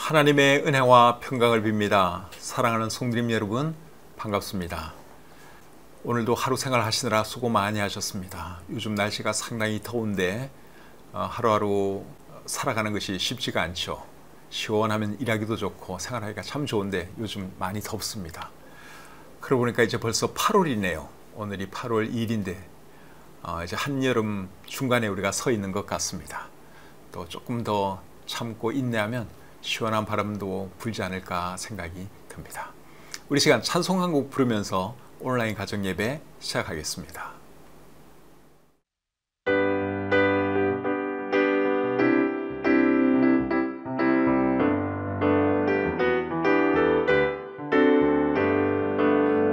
하나님의 은혜와 평강을 빕니다. 사랑하는 성도님 여러분, 반갑습니다. 오늘도 하루 생활 하시느라 수고 많이 하셨습니다. 요즘 날씨가 상당히 더운데 하루하루 살아가는 것이 쉽지가 않죠. 시원하면 일하기도 좋고 생활하기가 참 좋은데 요즘 많이 덥습니다. 그러고 보니까 이제 벌써 8월이네요. 오늘이 8월 2일인데 이제 한여름 중간에 우리가 서 있는 것 같습니다. 또 조금 더 참고 인내하면 시원한 바람도 불지 않을까 생각이 듭니다. 우리 시간 찬송 한 곡 부르면서 온라인 가정 예배 시작하겠습니다.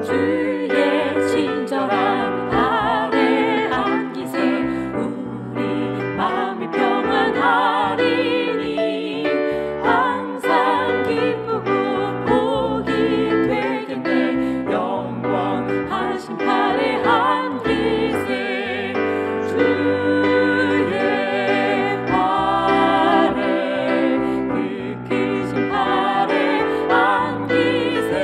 주의 친절한 아래 안기세 우리 마음이 평안하리니 항상 기쁘고 복이 되겠네 영원하신 팔에 안기세 주의 팔에 그 크신 팔에 안기세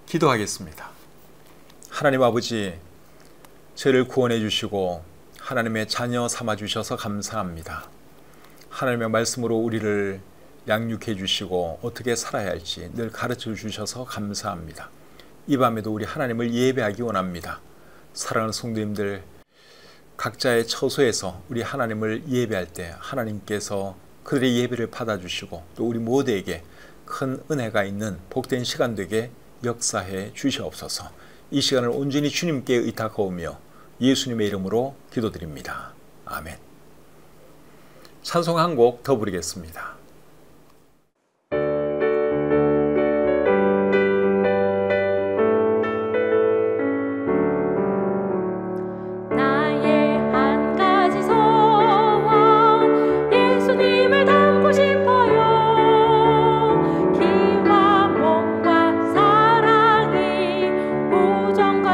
기도하겠습니다. 하나님 아버지, 저를 구원해 주시고 하나님의 자녀 삼아 주셔서 감사합니다. 하나님의 말씀으로 우리를 양육해 주시고 어떻게 살아야 할지 늘 가르쳐 주셔서 감사합니다. 이 밤에도 우리 하나님을 예배하기 원합니다. 사랑하는 성도님들, 각자의 처소에서 우리 하나님을 예배할 때 하나님께서 그들의 예배를 받아주시고 또 우리 모두에게 큰 은혜가 있는 복된 시간 되게 역사해 주시옵소서. 이 시간을 온전히 주님께 의탁하오며 예수님의 이름으로 기도드립니다. 아멘. 찬송 한 곡 더 부르겠습니다.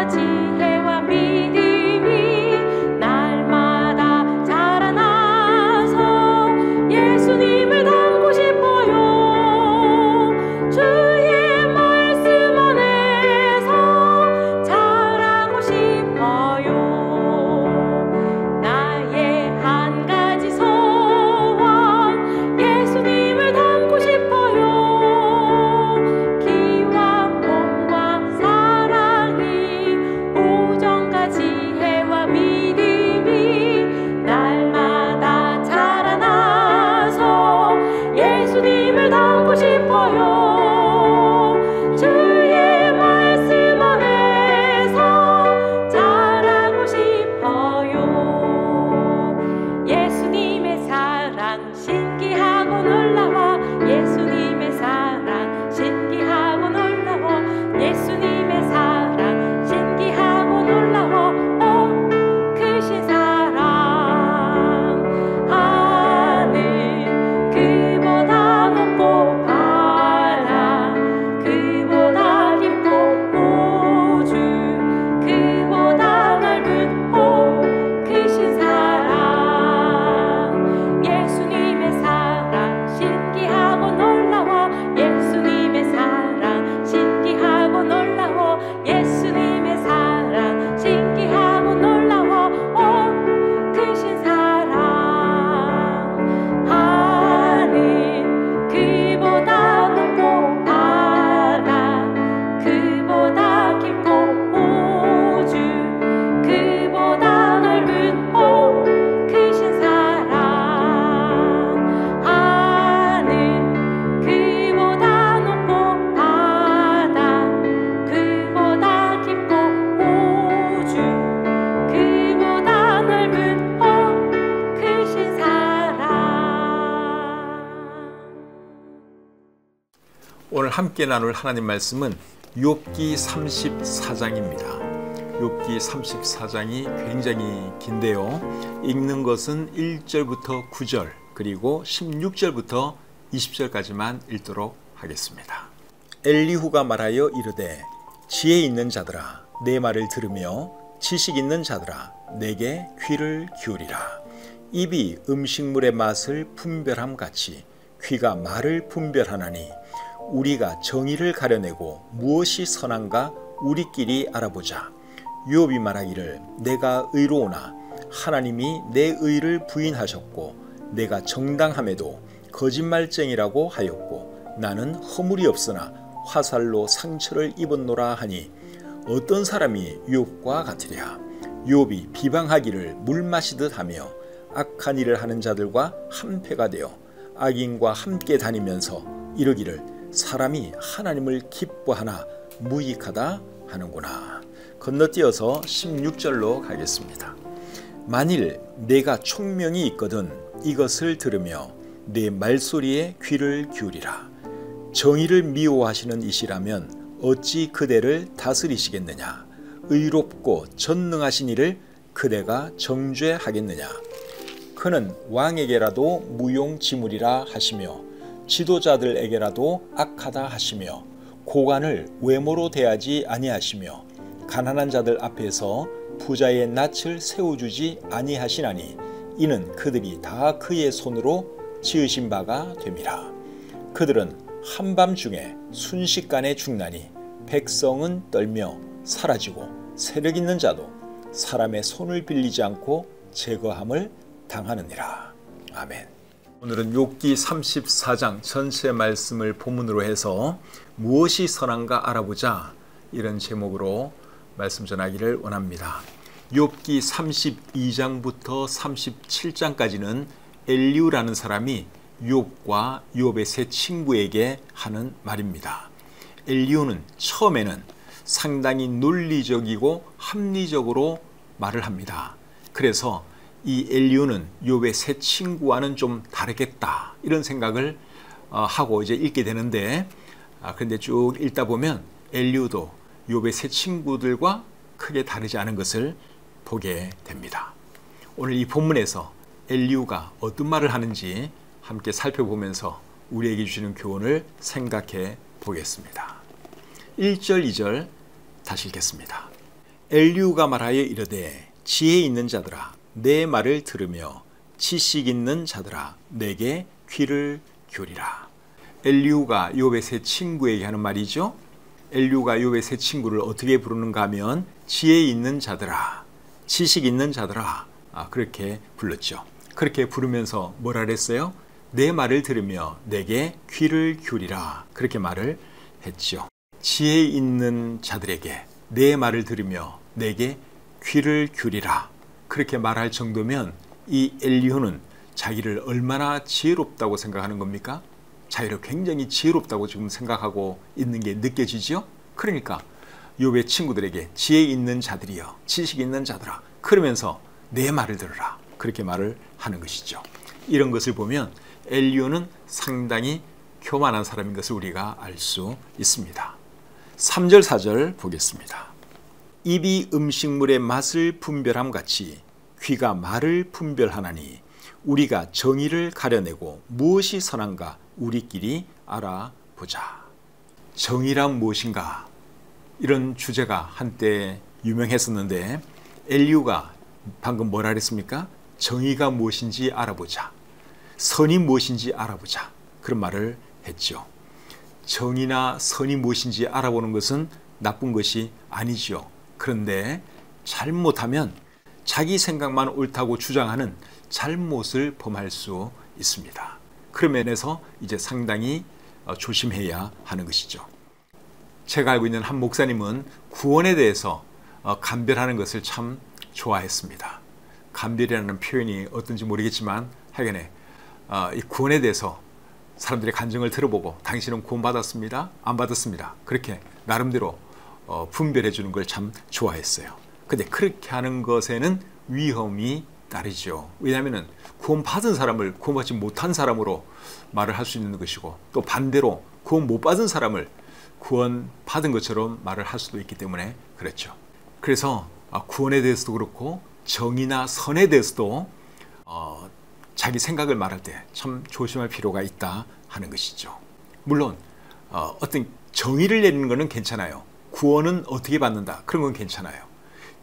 지혜와 믿음이 날마다 자라나서 예수님을 닮아 함께 나눌 하나님 말씀은 욥기 34장입니다. 욥기 34장이 굉장히 긴데요. 읽는 것은 1절부터 9절 그리고 16절부터 20절까지만 읽도록 하겠습니다. 엘리후가 말하여 이르되 지혜 있는 자들아 내 말을 들으며 지식 있는 자들아 내게 귀를 기울이라. 입이 음식물의 맛을 분별함 같이 귀가 말을 분별하나니 우리가 정의를 가려내고 무엇이 선한가 우리끼리 알아보자. 욥이 말하기를 내가 의로우나 하나님이 내 의를 부인하셨고 내가 정당함에도 거짓말쟁이라고 하였고 나는 허물이 없으나 화살로 상처를 입었노라 하니 어떤 사람이 욥과 같으랴. 욥이 비방하기를 물 마시듯 하며 악한 일을 하는 자들과 한패가 되어 악인과 함께 다니면서 이르기를 사람이 하나님을 기뻐하나 무익하다 하는구나. 건너뛰어서 16절로 가겠습니다. 만일 내가 총명이 있거든 이것을 들으며 내 말소리에 귀를 기울이라. 정의를 미워하시는 이시라면 어찌 그대를 다스리시겠느냐. 의롭고 전능하신 이를 그대가 정죄하겠느냐. 그는 왕에게라도 무용지물이라 하시며 지도자들에게라도 악하다 하시며 고관을 외모로 대하지 아니하시며 가난한 자들 앞에서 부자의 낯을 세워주지 아니하시나니 이는 그들이 다 그의 손으로 지으신 바가 됨이라. 그들은 한밤중에 순식간에 죽나니 백성은 떨며 사라지고 세력 있는 자도 사람의 손을 빌리지 않고 제거함을 당하느니라. 아멘. 오늘은 욥기 34장 전체 말씀을 본문으로 해서 무엇이 선한가 알아보자 이런 제목으로 말씀 전하기를 원합니다. 욥기 32장부터 37장까지는 엘리후라는 사람이 욥과 욥의 세 친구에게 하는 말입니다. 엘리후는 처음에는 상당히 논리적이고 합리적으로 말을 합니다. 그래서 이 엘리후는 욥의 세 친구와는 좀 다르겠다 이런 생각을 하고 이제 읽게 되는데 그런데 쭉 읽다 보면 엘리후도 욥의 세 친구들과 크게 다르지 않은 것을 보게 됩니다. 오늘 이 본문에서 엘리후가 어떤 말을 하는지 함께 살펴보면서 우리에게 주시는 교훈을 생각해 보겠습니다. 1절 2절 다시 읽겠습니다. 엘리후가 말하여 이르되 지혜 있는 자들아 내 말을 들으며 지식 있는 자들아 내게 귀를 기울이라. 엘리후가 욥의 세 친구에게 하는 말이죠. 엘리후가 욥의 세 친구를 어떻게 부르는가 하면 지혜 있는 자들아 지식 있는 자들아 그렇게 불렀죠. 그렇게 부르면서 뭐라 그랬어요? 내 말을 들으며 내게 귀를 기울이라 그렇게 말을 했죠. 지혜 있는 자들에게 내 말을 들으며 내게 귀를 기울이라 그렇게 말할 정도면 이 엘리후는 자기를 얼마나 지혜롭다고 생각하는 겁니까? 자기를 굉장히 지혜롭다고 지금 생각하고 있는 게 느껴지죠? 그러니까 욥의 친구들에게 지혜 있는 자들이여 지식 있는 자들아 그러면서 내 말을 들으라 그렇게 말을 하는 것이죠. 이런 것을 보면 엘리후는 상당히 교만한 사람인 것을 우리가 알 수 있습니다. 3절 4절 보겠습니다. 입이 음식물의 맛을 분별함 같이 귀가 말을 분별하나니 우리가 정의를 가려내고 무엇이 선한가 우리끼리 알아보자. 정의란 무엇인가? 이런 주제가 한때 유명했었는데 엘리후가 방금 뭐라 그랬습니까? 정의가 무엇인지 알아보자. 선이 무엇인지 알아보자. 그런 말을 했죠. 정의나 선이 무엇인지 알아보는 것은 나쁜 것이 아니죠. 그런데 잘못하면 자기 생각만 옳다고 주장하는 잘못을 범할 수 있습니다. 그런 면에서 이제 상당히 조심해야 하는 것이죠. 제가 알고 있는 한 목사님은 구원에 대해서 감별하는 것을 참 좋아했습니다. 감별이라는 표현이 어떤지 모르겠지만 하여간에 이 구원에 대해서 사람들의 간증을 들어보고 당신은 구원받았습니다, 안 받았습니다. 그렇게 나름대로 분별해 주는 걸 참 좋아했어요. 근데 그렇게 하는 것에는 위험이 따르죠. 왜냐하면 구원받은 사람을 구원받지 못한 사람으로 말을 할 수 있는 것이고 또 반대로 구원 못 받은 사람을 구원 받은 것처럼 말을 할 수도 있기 때문에 그렇죠. 그래서 구원에 대해서도 그렇고 정의나 선에 대해서도 자기 생각을 말할 때 참 조심할 필요가 있다 하는 것이죠. 물론 어떤 정의를 내리는 것은 괜찮아요. 구원은 어떻게 받는다 그런 건 괜찮아요.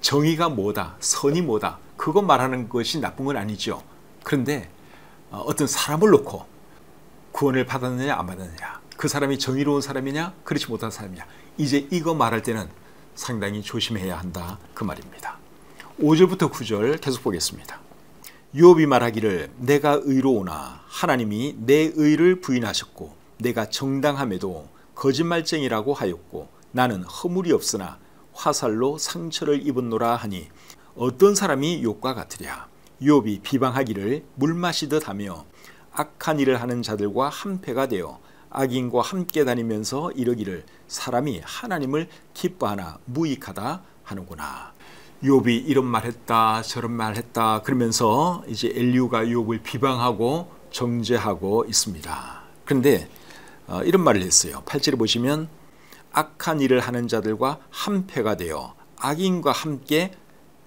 정의가 뭐다, 선이 뭐다 그것 말하는 것이 나쁜 건 아니죠. 그런데 어떤 사람을 놓고 구원을 받았느냐 안 받았느냐, 그 사람이 정의로운 사람이냐 그렇지 못한 사람이냐, 이제 이거 말할 때는 상당히 조심해야 한다 그 말입니다. 5절부터 9절 계속 보겠습니다. 욥이 말하기를 내가 의로우나 하나님이 내 의를 부인하셨고 내가 정당함에도 거짓말쟁이라고 하였고 나는 허물이 없으나 화살로 상처를 입었노라 하니 어떤 사람이 욥과 같으랴. 욥이 비방하기를 물 마시듯 하며 악한 일을 하는 자들과 한패가 되어 악인과 함께 다니면서 이르기를 사람이 하나님을 기뻐하나 무익하다 하는구나. 욥이 이런 말했다 저런 말했다 그러면서 이제 엘리후가 욥을 비방하고 정죄하고 있습니다. 그런데 이런 말을 했어요. 8절에 보시면 악한 일을 하는 자들과 한패가 되어 악인과 함께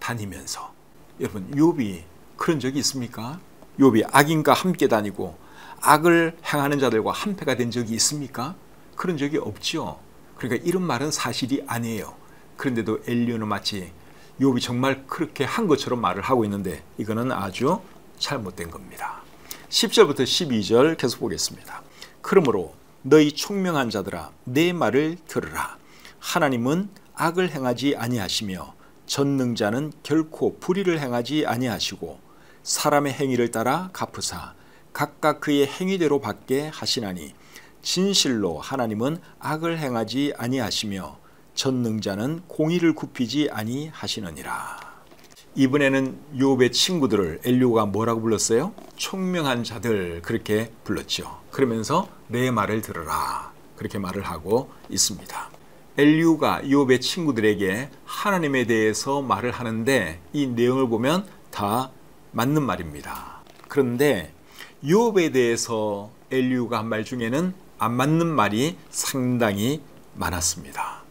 다니면서, 여러분 욥이 그런 적이 있습니까? 욥이 악인과 함께 다니고 악을 행하는 자들과 한패가 된 적이 있습니까? 그런 적이 없죠. 그러니까 이런 말은 사실이 아니에요. 그런데도 엘리후는 마치 욥이 정말 그렇게 한 것처럼 말을 하고 있는데 이거는 아주 잘못된 겁니다. 10절부터 12절 계속 보겠습니다. 그러므로 너희 총명한 자들아 내 말을 들으라. 하나님은 악을 행하지 아니하시며 전능자는 결코 불의를 행하지 아니하시고 사람의 행위를 따라 갚으사 각각 그의 행위대로 받게 하시나니 진실로 하나님은 악을 행하지 아니하시며 전능자는 공의를 굽히지 아니하시느니라. 이번에는 욥의 친구들을 엘리후가 뭐라고 불렀어요? 총명한 자들 그렇게 불렀죠. 그러면서 내 말을 들으라 그렇게 말을 하고 있습니다. 엘리후가 욥의 친구들에게 하나님에 대해서 말을 하는데 이 내용을 보면 다 맞는 말입니다. 그런데 욥에 대해서 엘리후가 한 말 중에는 안 맞는 말이 상당히 많았습니다.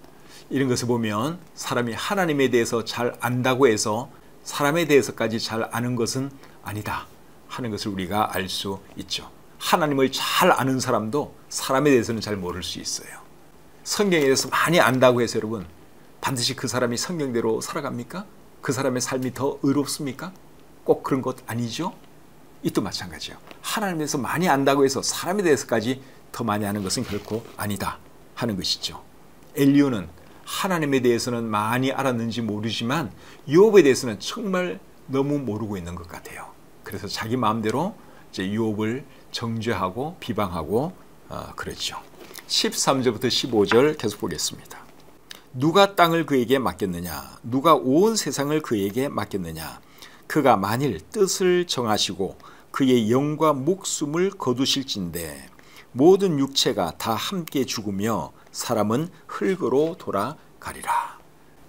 이런 것을 보면 사람이 하나님에 대해서 잘 안다고 해서 사람에 대해서까지 잘 아는 것은 아니다 하는 것을 우리가 알 수 있죠. 하나님을 잘 아는 사람도 사람에 대해서는 잘 모를 수 있어요. 성경에 대해서 많이 안다고 해서 여러분 반드시 그 사람이 성경대로 살아갑니까? 그 사람의 삶이 더 의롭습니까? 꼭 그런 것 아니죠. 이 또 마찬가지예요. 하나님에 대해서 많이 안다고 해서 사람에 대해서까지 더 많이 아는 것은 결코 아니다 하는 것이죠. 엘리후는 하나님에 대해서는 많이 알았는지 모르지만 욥에 대해서는 정말 너무 모르고 있는 것 같아요. 그래서 자기 마음대로 이제 욥을 정죄하고 비방하고 그랬죠. 13절부터 15절 계속 보겠습니다. 누가 땅을 그에게 맡겼느냐? 누가 온 세상을 그에게 맡겼느냐? 그가 만일 뜻을 정하시고 그의 영과 목숨을 거두실진대 모든 육체가 다 함께 죽으며 사람은 흙으로 돌아가리라.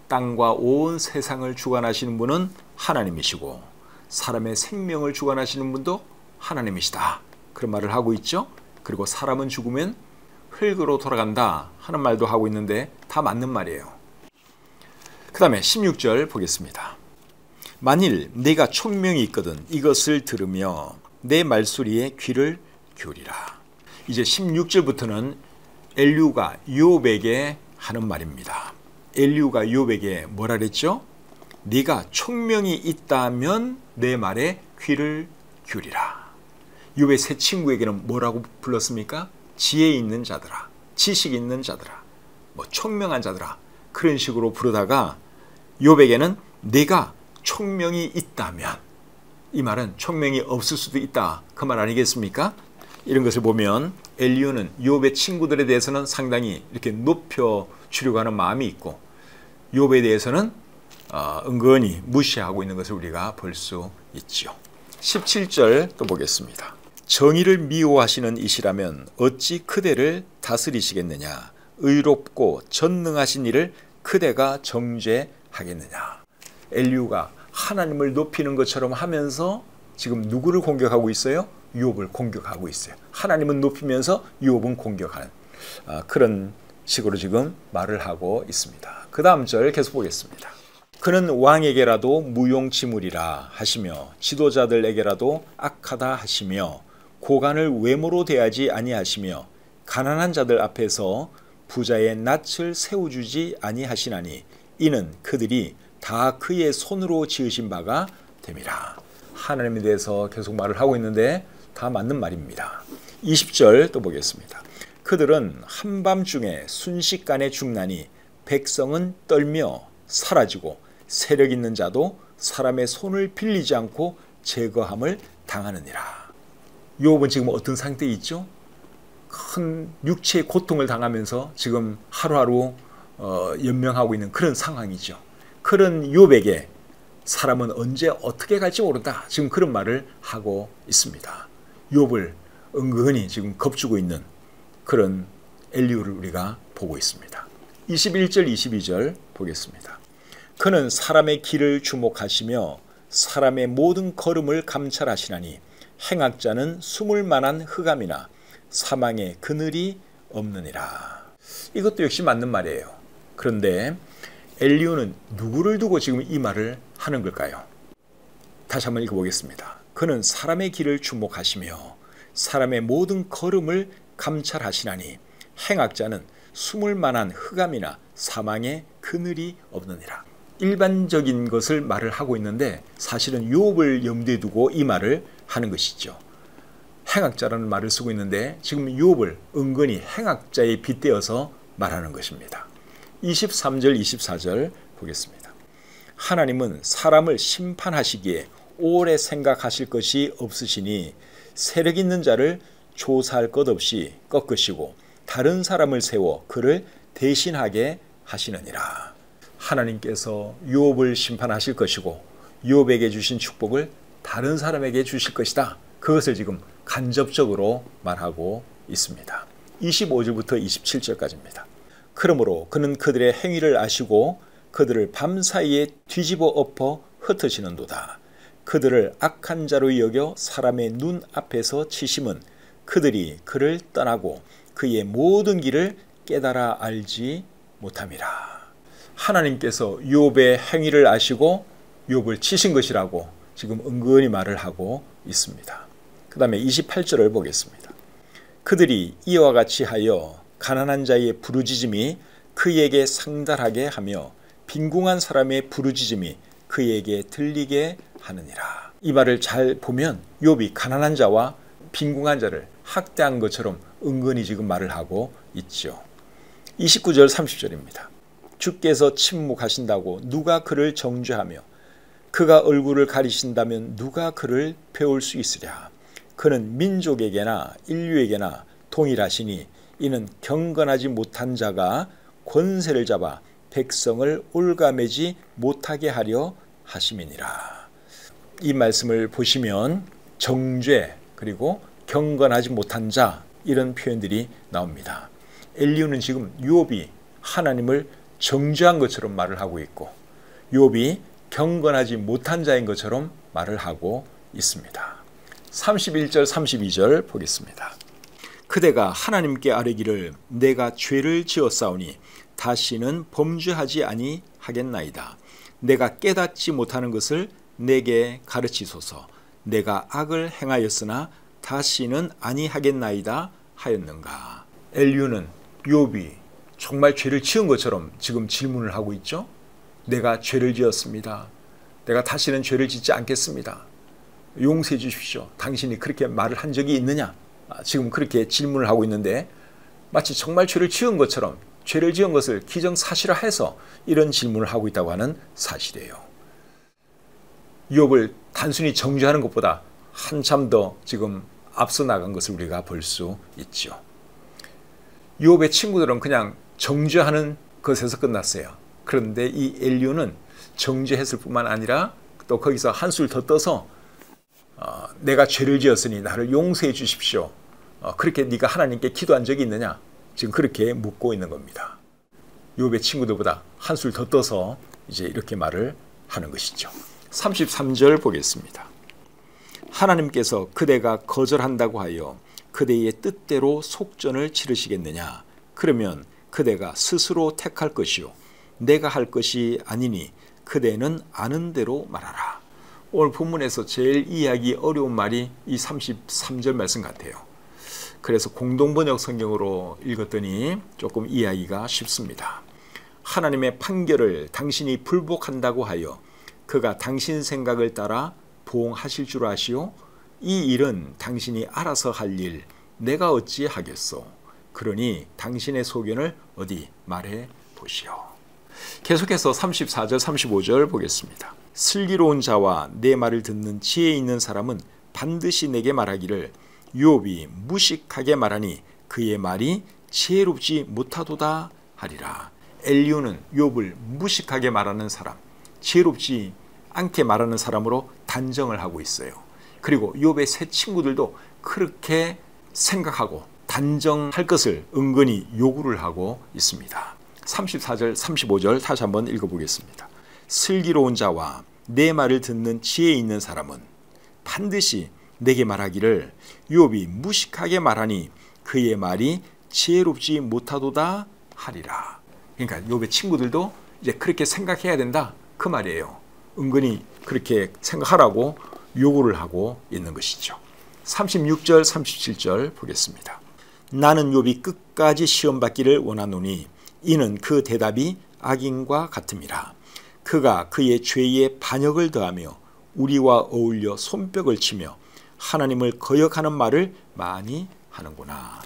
땅과 온 세상을 주관하시는 분은 하나님이시고 사람의 생명을 주관하시는 분도 하나님이시다. 그런 말을 하고 있죠. 그리고 사람은 죽으면 흙으로 돌아간다 하는 말도 하고 있는데 다 맞는 말이에요. 그 다음에 16절 보겠습니다. 만일 내가 총명이 있거든 이것을 들으며 내 말소리에 귀를 기울이라. 이제 16절부터는 엘리후가 욥에게 하는 말입니다. 엘리후가 욥에게 뭐라 그랬죠? 네가 총명이 있다면 내 말에 귀를 기울이라. 욥의 세 친구에게는 뭐라고 불렀습니까? 지혜 있는 자들아, 지식 있는 자들아, 총명한 자들아 그런 식으로 부르다가 욥에게는 네가 총명이 있다면, 이 말은 총명이 없을 수도 있다 그 말 아니겠습니까? 이런 것을 보면 엘리후는 욥의 친구들에 대해서는 상당히 이렇게 높여주려고 하는 마음이 있고 욥에 대해서는 은근히 무시하고 있는 것을 우리가 볼 수 있죠. 17절 또 보겠습니다. 정의를 미워하시는 이시라면 어찌 그대를 다스리시겠느냐? 의롭고 전능하신 이를 그대가 정죄하겠느냐? 엘리후가 하나님을 높이는 것처럼 하면서 지금 누구를 공격하고 있어요? 욥을 공격하고 있어요. 하나님은 높이면서 욥은 공격하는. 그런 식으로 지금 말을 하고 있습니다. 그 다음 절 계속 보겠습니다. 그는 왕에게라도 무용지물이라 하시며 지도자들에게라도 악하다 하시며 고관을 외모로 대하지 아니하시며 가난한 자들 앞에서 부자의 낯을 세워주지 아니하시나니 이는 그들이 다 그의 손으로 지으신 바가 됨이라. 하나님에 대해서 계속 말을 하고 있는데 다 맞는 말입니다. 20절 또 보겠습니다. 그들은 한밤중에 순식간에 죽나니 백성은 떨며 사라지고 세력 있는 자도 사람의 손을 빌리지 않고 제거함을 당하느니라. 욥은 지금 어떤 상태에 있죠? 큰 육체의 고통을 당하면서 지금 하루하루 연명하고 있는 그런 상황이죠. 그런 욥에게 사람은 언제 어떻게 갈지 모른다. 지금 그런 말을 하고 있습니다. 욥을 은근히 지금 겁주고 있는 그런 엘리후를 우리가 보고 있습니다. 21절 22절 보겠습니다. 그는 사람의 길을 주목하시며 사람의 모든 걸음을 감찰하시나니 행악자는 숨을 만한 흑암이나 사망의 그늘이 없느니라. 이것도 역시 맞는 말이에요. 그런데 엘리후는 누구를 두고 지금 이 말을 하는 걸까요? 다시 한번 읽어보겠습니다. 그는 사람의 길을 주목하시며 사람의 모든 걸음을 감찰하시나니 행악자는 숨을 만한 흑암이나 사망의 그늘이 없느니라. 일반적인 것을 말을 하고 있는데 사실은 욥을 염두에 두고 이 말을 하는 것이죠. 행악자라는 말을 쓰고 있는데 지금 욥을 은근히 행악자에 빗대어서 말하는 것입니다. 23절 24절 보겠습니다. 하나님은 사람을 심판하시기에 오래 생각하실 것이 없으시니 세력 있는 자를 조사할 것 없이 꺾으시고 다른 사람을 세워 그를 대신하게 하시느니라. 하나님께서 욥을 심판하실 것이고 욥에게 주신 축복을 다른 사람에게 주실 것이다. 그것을 지금 간접적으로 말하고 있습니다. 25절부터 27절까지입니다. 그러므로 그는 그들의 행위를 아시고 그들을 밤사이에 뒤집어 엎어 흩으시는도다. 그들을 악한 자로 여겨 사람의 눈 앞에서 치심은 그들이 그를 떠나고 그의 모든 길을 깨달아 알지 못함이라. 하나님께서 욥의 행위를 아시고 욥을 치신 것이라고 지금 은근히 말을 하고 있습니다. 그 다음에 28절을 보겠습니다. 그들이 이와 같이 하여 가난한 자의 부르짖음이 그에게 상달하게 하며 빈궁한 사람의 부르짖음이 그에게 들리게 하느니라. 이 말을 잘 보면 욥이 가난한 자와 빈궁한 자를 학대한 것처럼 은근히 지금 말을 하고 있죠. 29절 30절입니다. 주께서 침묵하신다고 누가 그를 정죄하며 그가 얼굴을 가리신다면 누가 그를 배울 수 있으랴. 그는 민족에게나 인류에게나 동일하시니 이는 경건하지 못한 자가 권세를 잡아 백성을 올가매지 못하게 하려 하심이니라. 이 말씀을 보시면 정죄 그리고 경건하지 못한 자 이런 표현들이 나옵니다. 엘리후는 지금 욥이 하나님을 정죄한 것처럼 말을 하고 있고 욥이 경건하지 못한 자인 것처럼 말을 하고 있습니다. 31절 32절 보겠습니다. 그대가 하나님께 아뢰기를 내가 죄를 지었사오니 다시는 범죄하지 아니하겠나이다. 내가 깨닫지 못하는 것을 내게 가르치소서. 내가 악을 행하였으나 다시는 아니하겠나이다 하였는가. 엘리후는 욥이 정말 죄를 지은 것처럼 지금 질문을 하고 있죠. 내가 죄를 지었습니다. 내가 다시는 죄를 짓지 않겠습니다. 용서해 주십시오. 당신이 그렇게 말을 한 적이 있느냐? 지금 그렇게 질문을 하고 있는데 마치 정말 죄를 지은 것처럼 죄를 지은 것을 기정사실화해서 이런 질문을 하고 있다고 하는 사실이에요. 욥을 단순히 정죄하는 것보다 한참 더 지금 앞서 나간 것을 우리가 볼 수 있죠. 욥의 친구들은 그냥 정죄하는 것에서 끝났어요. 그런데 이 엘리후는 정죄했을 뿐만 아니라 또 거기서 한술 더 떠서 내가 죄를 지었으니 나를 용서해 주십시오. 그렇게 네가 하나님께 기도한 적이 있느냐? 지금 그렇게 묻고 있는 겁니다. 욥의 친구들보다 한술 더 떠서 이제 이렇게 말을 하는 것이죠. 33절 보겠습니다. 하나님께서 그대가 거절한다고 하여 그대의 뜻대로 속전을 치르시겠느냐? 그러면 그대가 스스로 택할 것이요 내가 할 것이 아니니 그대는 아는 대로 말하라. 오늘 본문에서 제일 이해하기 어려운 말이 이 33절 말씀 같아요. 그래서 공동번역 성경으로 읽었더니 조금 이해하기가 쉽습니다. 하나님의 판결을 당신이 불복한다고 하여 그가 당신 생각을 따라 보응하실 줄 아시오? 이 일은 당신이 알아서 할 일 내가 어찌 하겠소? 그러니 당신의 소견을 어디 말해 보시오. 계속해서 34절 35절 보겠습니다. 슬기로운 자와 내 말을 듣는 지혜 있는 사람은 반드시 내게 말하기를 욥이 무식하게 말하니 그의 말이 지혜롭지 못하도다 하리라. 엘리후는 욥을 무식하게 말하는 사람, 지혜롭지 않게 말하는 사람으로 단정을 하고 있어요. 그리고 욥의 세 친구들도 그렇게 생각하고 단정할 것을 은근히 요구를 하고 있습니다. 34절 35절 다시 한번 읽어보겠습니다. 슬기로운 자와 내 말을 듣는 지혜 있는 사람은 반드시 내게 말하기를 욥이 무식하게 말하니 그의 말이 지혜롭지 못하도다 하리라. 그러니까 욥의 친구들도 이제 그렇게 생각해야 된다 그 말이에요. 은근히 그렇게 생각하라고 요구를 하고 있는 것이죠. 36절 37절 보겠습니다. 나는 욥이 끝까지 시험받기를 원하노니 이는 그 대답이 악인과 같음이라. 그가 그의 죄에 반역을 더하며 우리와 어울려 손뼉을 치며 하나님을 거역하는 말을 많이 하는구나.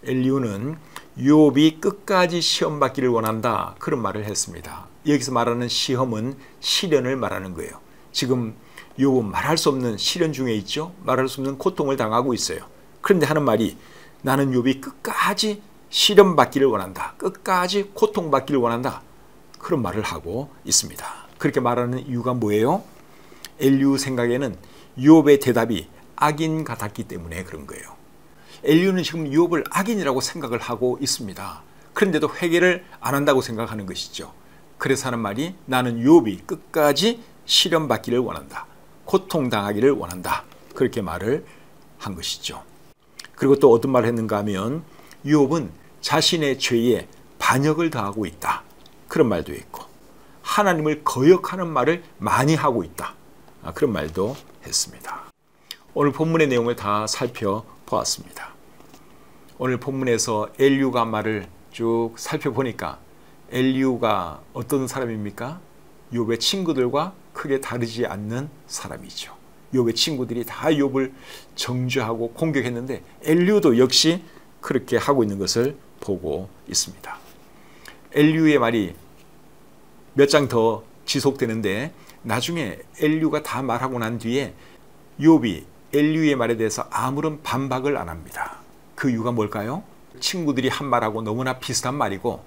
엘리후는 욥이 끝까지 시험받기를 원한다 그런 말을 했습니다. 여기서 말하는 시험은 시련을 말하는 거예요. 지금 욥은 말할 수 없는 시련 중에 있죠. 말할 수 없는 고통을 당하고 있어요. 그런데 하는 말이 나는 욥이 끝까지 시련받기를 원한다. 끝까지 고통받기를 원한다. 그런 말을 하고 있습니다. 그렇게 말하는 이유가 뭐예요? 엘리후 생각에는 욥의 대답이 악인 같았기 때문에 그런 거예요. 엘리후는 지금 욥을 악인이라고 생각을 하고 있습니다. 그런데도 회개를 안 한다고 생각하는 것이죠. 그래서 하는 말이 나는 욥이 끝까지 시련받기를 원한다. 고통당하기를 원한다. 그렇게 말을 한 것이죠. 그리고 또 어떤 말을 했는가 하면 욥은 자신의 죄에 반역을 더하고 있다. 그런 말도 있고 하나님을 거역하는 말을 많이 하고 있다. 그런 말도 했습니다. 오늘 본문의 내용을 다 살펴보았습니다. 오늘 본문에서 엘리후가 말을 쭉 살펴보니까 엘리후가 어떤 사람입니까? 욥의 친구들과 크게 다르지 않는 사람이죠. 욥의 친구들이 다 욥을 정죄하고 공격했는데 엘리후도 역시 그렇게 하고 있는 것을 보고 있습니다. 엘리후의 말이 몇 장 더 지속되는데 나중에 엘리후가 다 말하고 난 뒤에 욥이 엘리후의 말에 대해서 아무런 반박을 안 합니다. 그 이유가 뭘까요? 친구들이 한 말하고 너무나 비슷한 말이고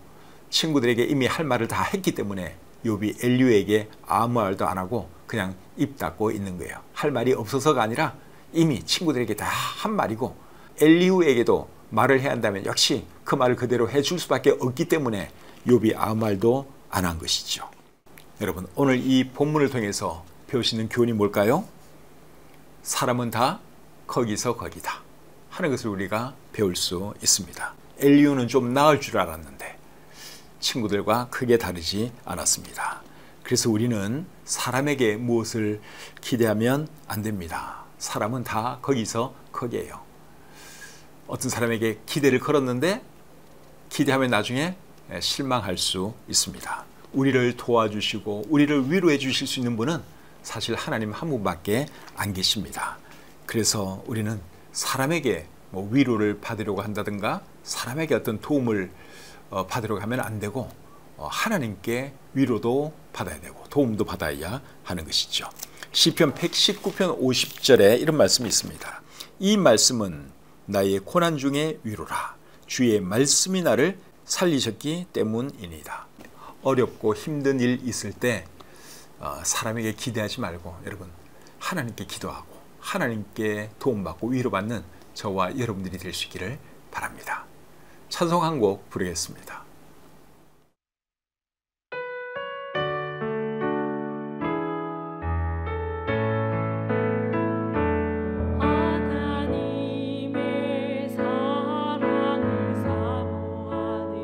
친구들에게 이미 할 말을 다 했기 때문에 욥이 엘리후에게 아무 말도 안 하고 그냥 입 닫고 있는 거예요. 할 말이 없어서가 아니라 이미 친구들에게 다 한 말이고 엘리후에게도 말을 해야 한다면 역시 그 말을 그대로 해줄 수밖에 없기 때문에 욥이 아무 말도 안 한 것이죠. 여러분 오늘 이 본문을 통해서 배우시는 교훈이 뭘까요? 사람은 다 거기서 거기다 하는 것을 우리가 배울 수 있습니다. 엘리후는 좀 나을 줄 알았는데 친구들과 크게 다르지 않았습니다. 그래서 우리는 사람에게 무엇을 기대하면 안 됩니다. 사람은 다 거기서 거기에요. 어떤 사람에게 기대를 걸었는데 기대하면 나중에 실망할 수 있습니다. 우리를 도와주시고 우리를 위로해 주실 수 있는 분은 사실 하나님 한 분밖에 안 계십니다. 그래서 우리는 사람에게 위로를 받으려고 한다든가 사람에게 어떤 도움을 받으려고 하면 안 되고 하나님께 위로도 받아야 되고 도움도 받아야 하는 것이죠. 시편 119편 50절에 이런 말씀이 있습니다. 이 말씀은 나의 고난 중에 위로라. 주의 말씀이 나를 살리셨기 때문이니다. 어렵고 힘든 일 있을 때 사람에게 기대하지 말고 여러분 하나님께 기도하고 하나님께 도움받고 위로받는 저와 여러분들이 될 수 있기를 바랍니다. 찬송 한 곡 부르겠습니다. 하나님의 사랑을 사모하는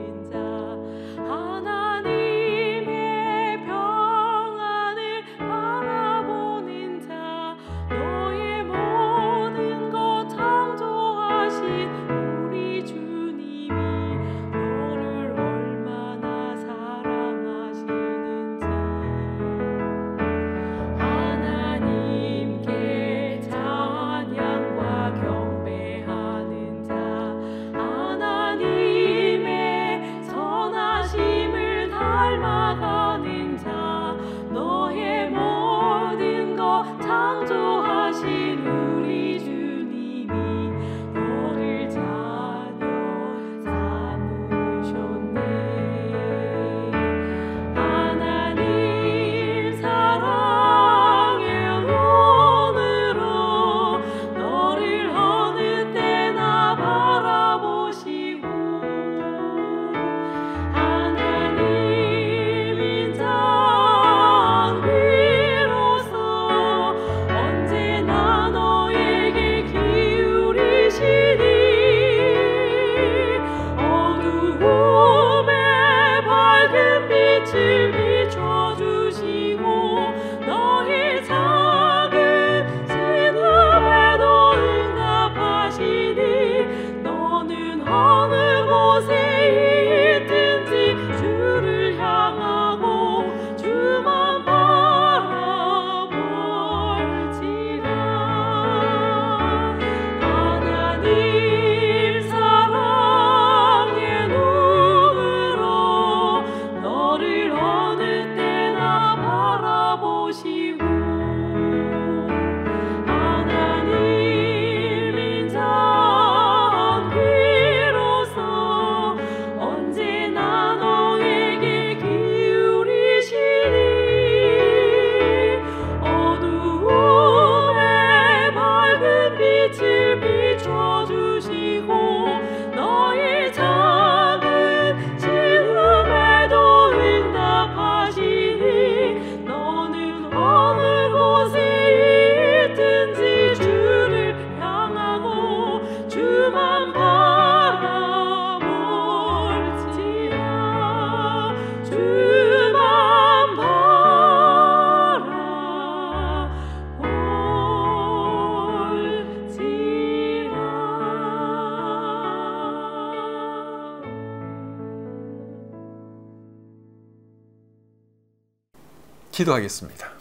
기도하겠습니다.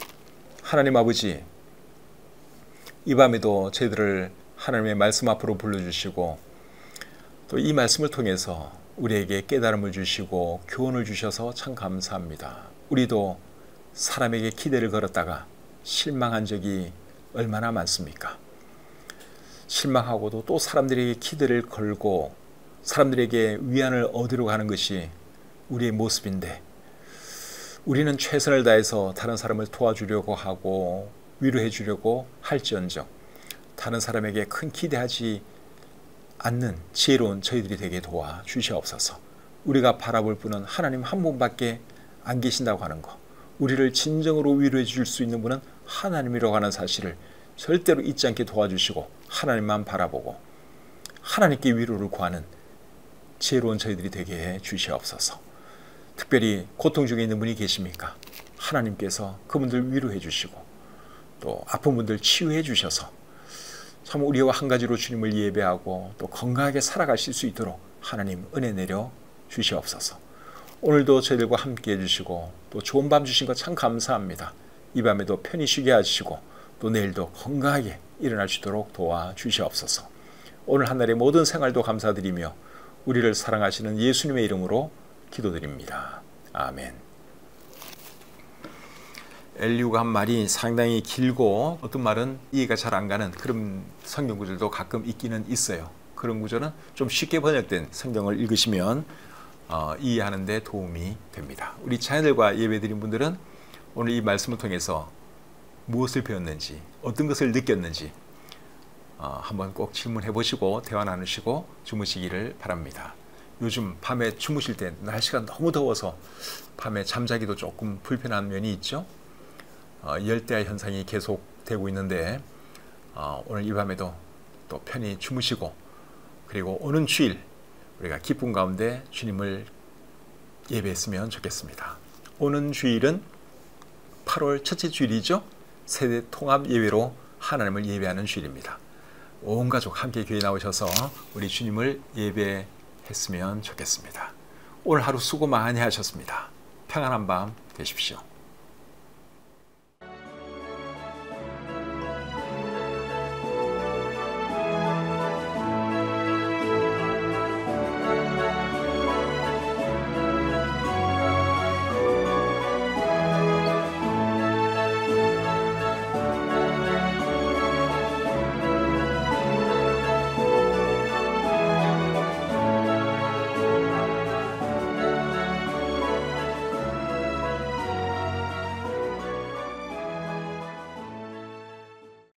하나님 아버지, 이 밤에도 저희들을 하나님의 말씀 앞으로 불러주시고 또 이 말씀을 통해서 우리에게 깨달음을 주시고 교훈을 주셔서 참 감사합니다. 우리도 사람에게 기대를 걸었다가 실망한 적이 얼마나 많습니까? 실망하고도 또 사람들에게 기대를 걸고 사람들에게 위안을 얻으려고 하는 것이 우리의 모습인데, 우리는 최선을 다해서 다른 사람을 도와주려고 하고 위로해 주려고 할지언정 다른 사람에게 큰 기대하지 않는 지혜로운 저희들이 되게 도와주시옵소서. 우리가 바라볼 분은 하나님 한 분밖에 안 계신다고 하는 것, 우리를 진정으로 위로해 줄 수 있는 분은 하나님이라고 하는 사실을 절대로 잊지 않게 도와주시고 하나님만 바라보고 하나님께 위로를 구하는 지혜로운 저희들이 되게 해 주시옵소서. 특별히 고통 중에 있는 분이 계십니까? 하나님께서 그분들 위로해 주시고 또 아픈 분들 치유해 주셔서 참 우리와 한 가지로 주님을 예배하고 또 건강하게 살아가실 수 있도록 하나님 은혜 내려 주시옵소서. 오늘도 저희들과 함께 해주시고 또 좋은 밤 주신 것 참 감사합니다. 이 밤에도 편히 쉬게 하시고 또 내일도 건강하게 일어날 수 있도록 도와주시옵소서. 오늘 한날의 모든 생활도 감사드리며 우리를 사랑하시는 예수님의 이름으로 기도드립니다. 아멘. 엘리후가 한 말이 상당히 길고 어떤 말은 이해가 잘 안 가는 그런 성경 구절도 가끔 있기는 있어요. 그런 구절은 좀 쉽게 번역된 성경을 읽으시면 이해하는 데 도움이 됩니다. 우리 자녀들과 예배드린 분들은 오늘 이 말씀을 통해서 무엇을 배웠는지, 어떤 것을 느꼈는지 한번 꼭 질문해 보시고 대화 나누시고 주무시기를 바랍니다. 요즘 밤에 주무실 때 날씨가 너무 더워서 밤에 잠자기도 조금 불편한 면이 있죠. 열대야 현상이 계속되고 있는데 오늘 이 밤에도 또 편히 주무시고 그리고 오는 주일 우리가 기쁨 가운데 주님을 예배했으면 좋겠습니다. 오는 주일은 8월 첫째 주일이죠. 세대 통합 예배로 하나님을 예배하는 주일입니다. 온 가족 함께 교회 나오셔서 우리 주님을 예배했으면 좋겠습니다. 오늘 하루 수고 많이 하셨습니다. 평안한 밤 되십시오.